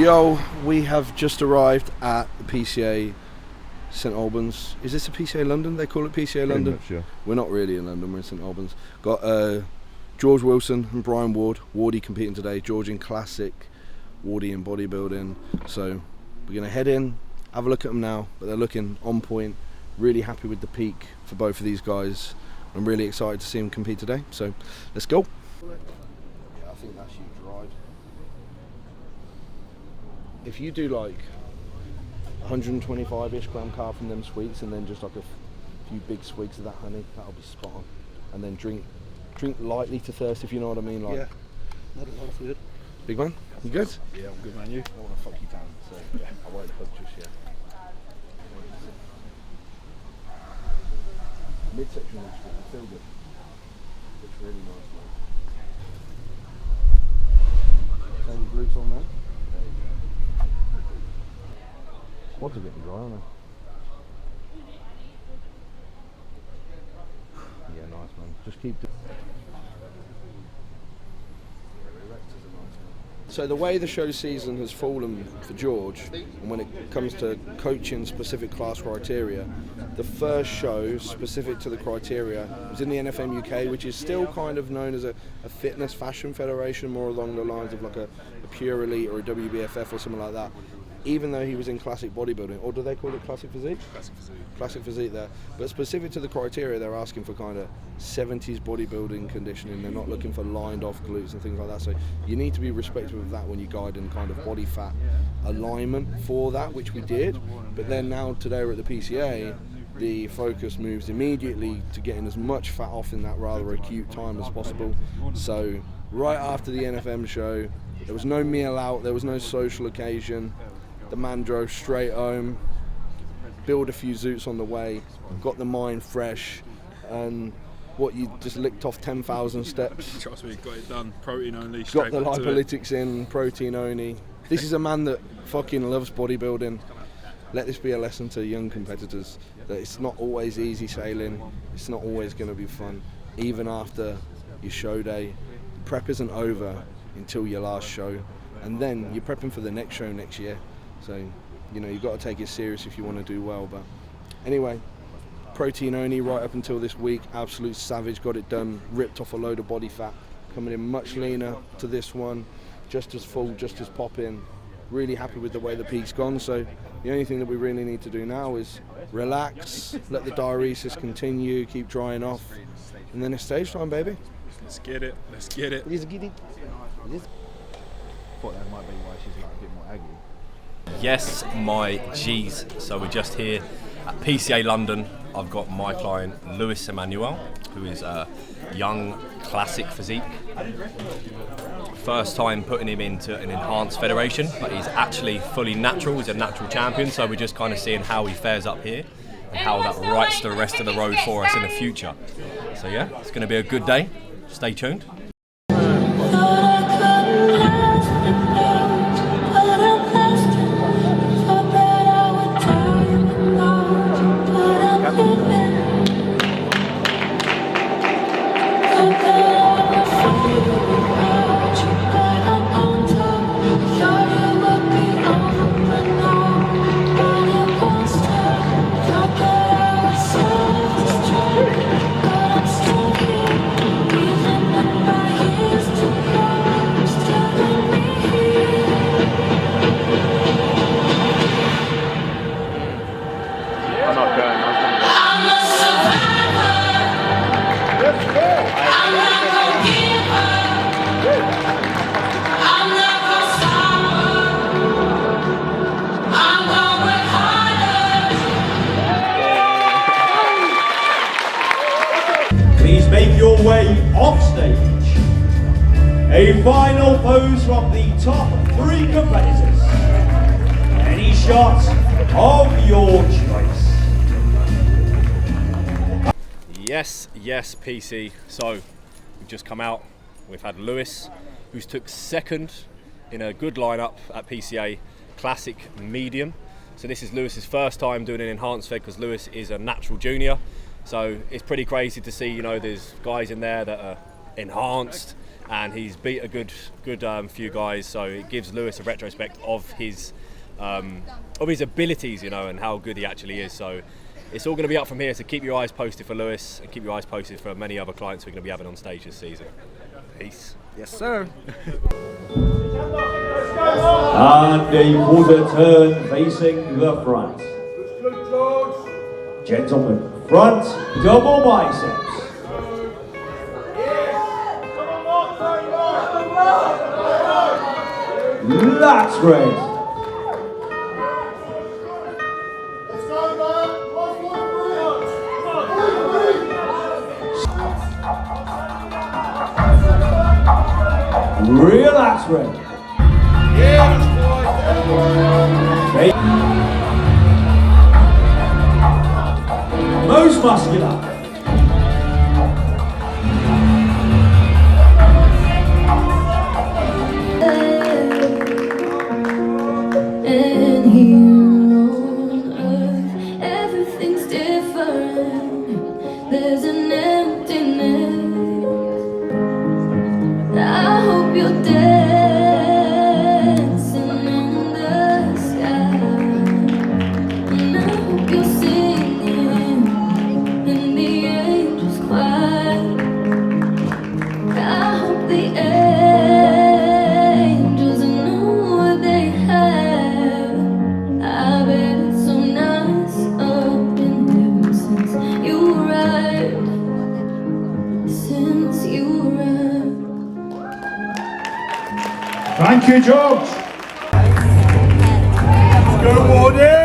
Yo, we have just arrived at the PCA St Albans. Is this a PCA London? They call it PCA London? Much, yeah. We're not really in London, we're in St Albans. Got George Wilson and Brian Ward. Wardy competing today, George in Classic, Wardy in bodybuilding. So we're going to head in, have a look at them now, but they're looking on point. Really happy with the peak for both of these guys. I'm really excited to see them compete today, so let's go. Yeah, I think that's you drive. If you do like 125-ish gram carb from them sweets and then just like a few big swigs of that honey, that'll be spot on. And then drink lightly to thirst, if you know what I mean. Like, yeah, not a lot of food. Big man, you good? Yeah, I'm good, man. You? I want to fuck you down, so yeah, I won't hug just yet. Midsection looks good, I feel good. Looks really nice, man. Same glutes on there. There you go. Squats are getting dry, aren't they? Yeah, nice, man. Just keep doing. So the way the show season has fallen for George, and when it comes to coaching specific class criteria, the first show specific to the criteria was in the NFM UK, which is still kind of known as a fitness fashion federation, more along the lines of like a Pure Elite or a WBFF or something like that. Even though he was in Classic Bodybuilding, or do they call it Classic Physique? Classic Physique. Classic Physique there. But specific to the criteria, they're asking for kind of 70s bodybuilding conditioning. They're not looking for lined off glutes and things like that. So you need to be respectful of that when you guide in kind of body fat alignment for that, which we did. But then now today we're at the PCA, the focus moves immediately to getting as much fat off in that rather acute time as possible. So right after the NFM show, there was no meal out, there was no social occasion. The man drove straight home, built a few zoots on the way, got the mind fresh, and what you just licked off 10,000 steps. Trust me, got it done. Protein only. Got the lipolytics in, protein only. This is a man that fucking loves bodybuilding. Let this be a lesson to young competitors that it's not always easy sailing. It's not always going to be fun. Even after your show day, prep isn't over until your last show, and then you're prepping for the next show next year. So, you know, you've got to take it serious if you want to do well. But anyway, protein only right up until this week. Absolute savage, got it done. Ripped off a load of body fat. Coming in much leaner to this one. Just as full, just as popping. Really happy with the way the peak's gone. So the only thing that we really need to do now is relax, let the diuresis continue, keep drying off. And then it's stage time, baby. Let's get it. Let's get it. Let's get it. Thought that might be why she's like a bit more aggy. Yes, my G's. So we're just here at PCA London. I've got my client Lewis Emmanuel, who is a young Classic Physique. First time putting him into an enhanced federation, but he's actually fully natural. He's a natural champion, so we're just kind of seeing how he fares up here and how that writes the rest of the road for us in the future. So yeah, it's going to be a good day. Stay tuned. Please make your way off stage. A final pose from the top 3 competitors. Any shot of your choice. Yes, PC. So we've just come out. We've had Lewis, who's took second in a good lineup at PCA Classic Medium. So this is Lewis's first time doing an enhanced fed because Lewis is a natural junior. So it's pretty crazy to see, you know, there's guys in there that are enhanced and he's beat a good few guys. So it gives Lewis a retrospect of his abilities, you know, and how good he actually is. So it's all going to be up from here. So keep your eyes posted for Lewis, and keep your eyes posted for many other clients we're going to be having on stage this season. Peace. Yes, sir. And a quarter turn facing the front. Gentlemen, front double biceps. That's great. Relax, Ray. Most muscular. And here on earth, everything's different. There's an emptiness. I hope you're dancing in the sky, and I hope you're singing and the angels cry. I hope the angels know what they have. I bet it's so nice up in heaven since you arrived. Since you arrived. Thank you, George. Go, Wardy!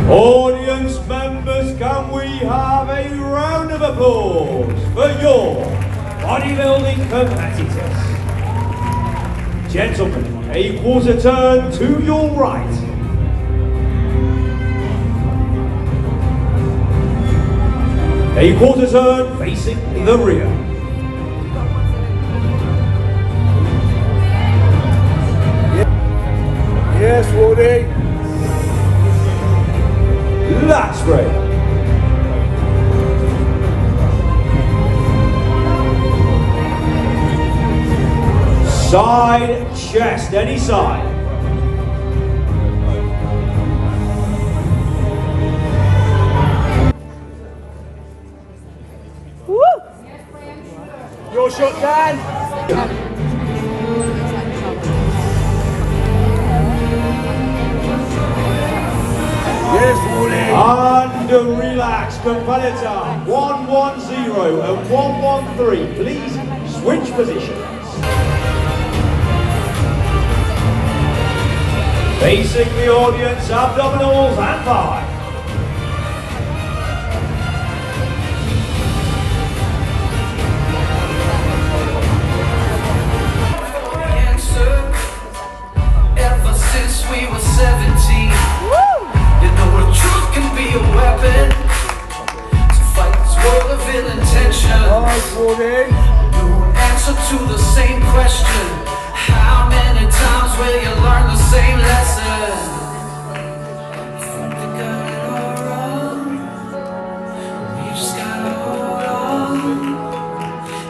Audience members, can we have a round of applause for your bodybuilding competitors? Gentlemen, a quarter turn to your right. A quarter turn facing the rear. Yes, Wardy! That's great. Side chest, any side. Your shot, Dan! Yes, Wardy! And relax, competitor. 110 and 113. Please switch positions. Facing the audience, abdominals and thighs. Ever since we were 17, you know the truth can be a weapon to fight this world of ill intention. Nice, Wardy! No answer to the same question. How many times will you learn the same lesson? Think we got it all wrong. We just gotta hold on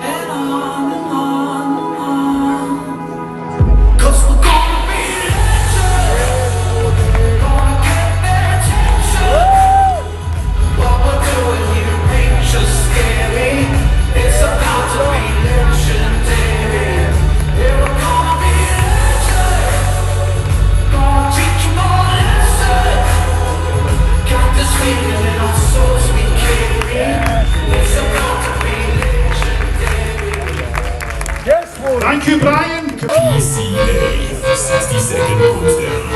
and on and on and on. 'Cause we're gonna be legends. Gonna get their attention. What we're doing here ain't just scary. It's about to be legendary. Yeah, we're gonna be legends. Gonna teach 'em all a lesson. Got this feeling in our souls we carry. It's about to be legendary. Yes, Wardy! Thank you, Brian. PCA 60-second countdown.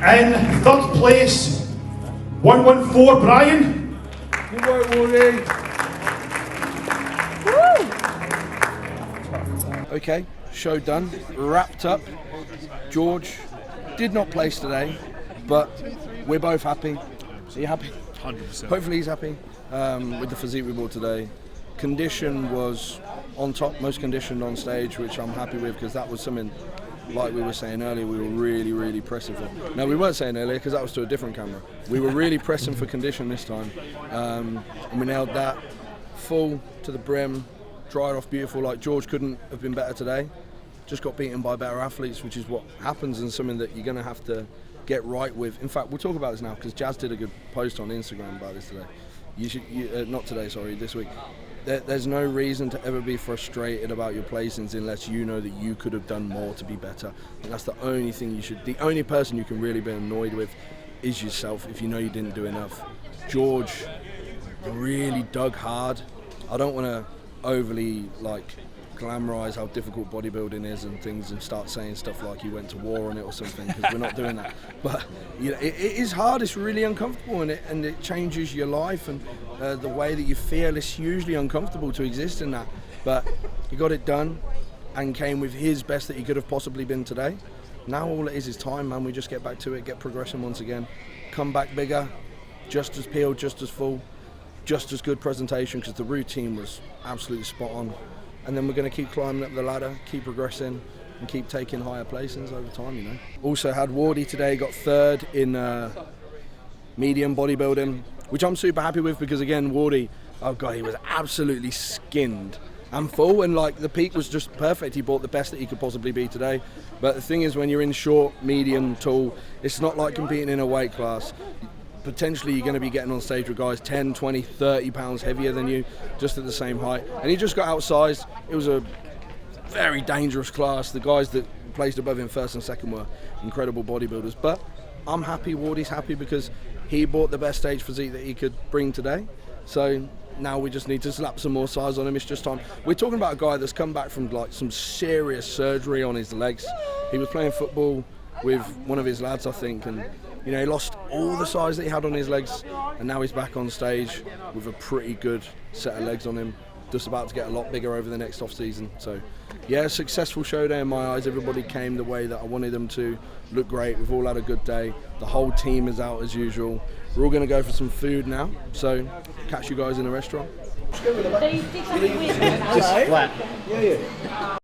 In third place, 114, Brian. Good work, Wardy! Okay, show done, wrapped up. George did not place today, but we're both happy. Are you happy? 100%. Hopefully he's happy. with the physique we brought today. Condition was on top, most conditioned on stage, which I'm happy with because that was something, like we were saying earlier, we were really, really pressing for. No, we weren't saying earlier because that was to a different camera. We were really pressing for condition this time, and we nailed that. Full to the brim, dried off beautiful. Like George couldn't have been better today. Just got beaten by better athletes, which is what happens and something that you're going to have to get right with. In fact, we'll talk about this now because Jazz did a good post on Instagram about this today. Not today, sorry, this week. There's no reason to ever be frustrated about your placings unless you know that you could have done more to be better. And that's the only thing you should. The only person you can really be annoyed with is yourself if you know you didn't do enough. George really dug hard. I don't want to overly glamorize how difficult bodybuilding is and things and start saying stuff like he went to war on it or something, because we're not doing that. But it is hard, it's really uncomfortable, and it changes your life and the way that you feel. It's hugely uncomfortable to exist in that, but he got it done and came with his best that he could have possibly been today. Now all it is time, man. We just get back to it, get progressing once again, come back bigger, just as peeled, just as full, just as good presentation, because the routine was absolutely spot on. And then we're going to keep climbing up the ladder, keep progressing, and keep taking higher placings over time, Also had Wardy today, got third in medium bodybuilding, which I'm super happy with because, again, Wardy, oh God, he was absolutely skinned and full, and the peak was just perfect. He brought the best that he could possibly be today. But the thing is, when you're in short, medium, tall, it's not like competing in a weight class. Potentially you're going to be getting on stage with guys 10, 20, 30 pounds heavier than you, just at the same height. And he just got outsized. It was a very dangerous class. The guys that placed above him first and second were incredible bodybuilders. But I'm happy, Wardy's happy, because he brought the best stage physique that he could bring today. So now we just need to slap some more size on him. It's just time. We're talking about a guy that's come back from some serious surgery on his legs. He was playing football with one of his lads, I think, and he lost all the size that he had on his legs, and now he's back on stage with a pretty good set of legs on him, just about to get a lot bigger over the next off-season. So, yeah, successful show day in my eyes. Everybody came the way that I wanted them to. Looked great. We've all had a good day. The whole team is out as usual. We're all going to go for some food now, so catch you guys in the restaurant. Just flat. Yeah.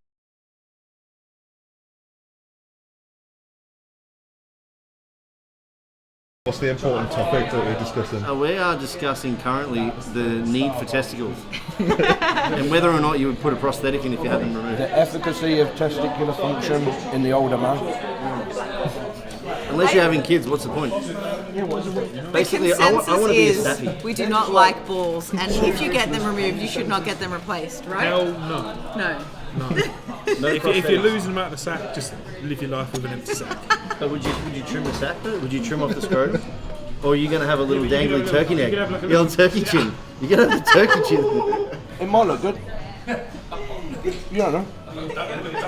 What's the important topic that we're discussing? We are discussing currently the need for testicles and whether or not you would put a prosthetic in if you had them removed. The efficacy of testicular function in the older man. Unless you're having kids, what's the point? Basically, I want to be a staffy. We do not like balls, and if you get them removed, you should not get them replaced, right? Hell no. No. If you're losing them out of the sack, just live your life with an empty sack. But would you trim the sack though? Would you trim off the scrotum? Or are you going to have a little dangly turkey neck? Your old turkey chin. You're going to have the turkey chin. It might look good. You don't know.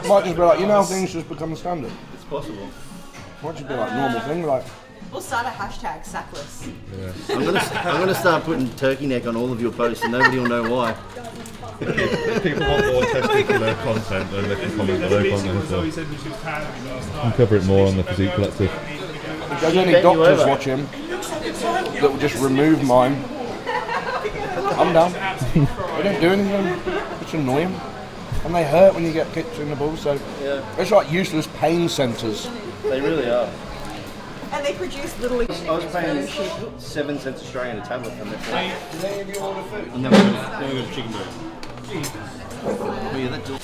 Might just be how things just become standard. It's possible. Might just be normal thing, We'll start a hashtag sackless. Yeah. I'm gonna start putting turkey neck on all of your posts and nobody will know why. If people want more testicular content, then they can comment below, can't they? We'll cover it more on the Physique Collective. If there's any doctors watching that will just remove mine, I'm down. They don't do anything. It's annoying. And they hurt when you get kicked in the balls, so it's like useless pain centres. They really are. And they produce little... I was paying 7 cents Australian a tablet from that. Did any of you order food? And then we got chicken burger. Oh yeah, that's all.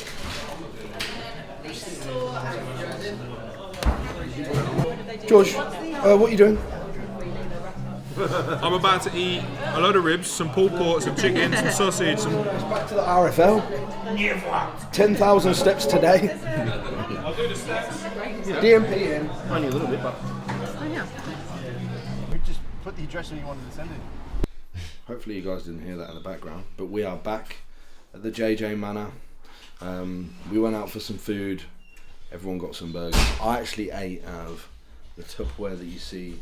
George, what are you doing? I'm about to eat a load of ribs, some pulled pork, some chicken, some sausage, some... Back to the RFL. 10,000 steps today. I'll do the steps. DMP in. Only a little bit, but... Oh yeah. We just put the address that you wanted to send it. Hopefully you guys didn't hear that in the background, but we are back at the JJ Manor. We went out for some food. Everyone got some burgers. I actually ate out of the Tupperware that you see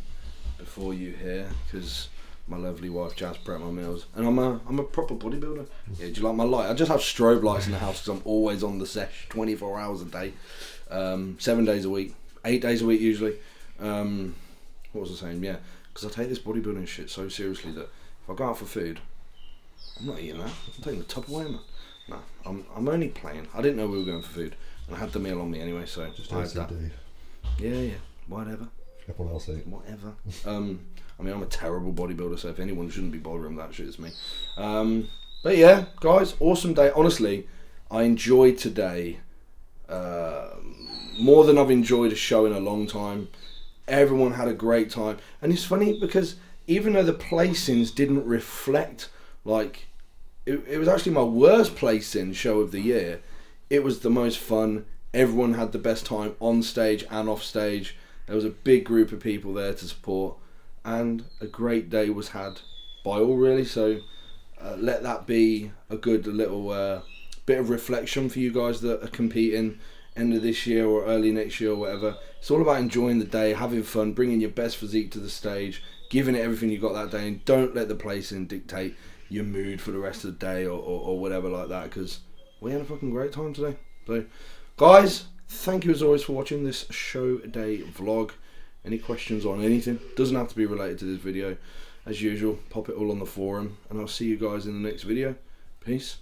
before you here, because my lovely wife Jazz prepped my meals, and I'm a proper bodybuilder. Yeah, do you like my light? I just have strobe lights in the house because I'm always on the sesh, 24 hours a day, 7 days a week, 8 days a week usually. What was I saying? Yeah, because I take this bodybuilding shit so seriously that if I go out for food, I'm not eating that. I'm taking the Tupperware, man. No, I'm only playing. I didn't know we were going for food, and I had the meal on me anyway, so Just I had that. OCD. Yeah, whatever. Everyone else eat. Whatever. I mean, I'm a terrible bodybuilder, so if anyone shouldn't be bothering that shit, it's me. But yeah, guys, awesome day. Honestly, I enjoyed today more than I've enjoyed a show in a long time. Everyone had a great time, and it's funny because even though the placings didn't reflect, like, it was actually my worst placing show of the year, it was the most fun. Everyone had the best time on stage and off stage. There was a big group of people there to support, and a great day was had by all, really. So let that be a good little bit of reflection for you guys that are competing end of this year or early next year or whatever. It's all about enjoying the day, having fun, bringing your best physique to the stage, giving it everything you got that day, and don't let the placing dictate your mood for the rest of the day or whatever like that, because we had a fucking great time today. So guys, thank you as always for watching this show day vlog. Any questions on anything, doesn't have to be related to this video, as usual, pop it all on the forum, and I'll see you guys in the next video. Peace.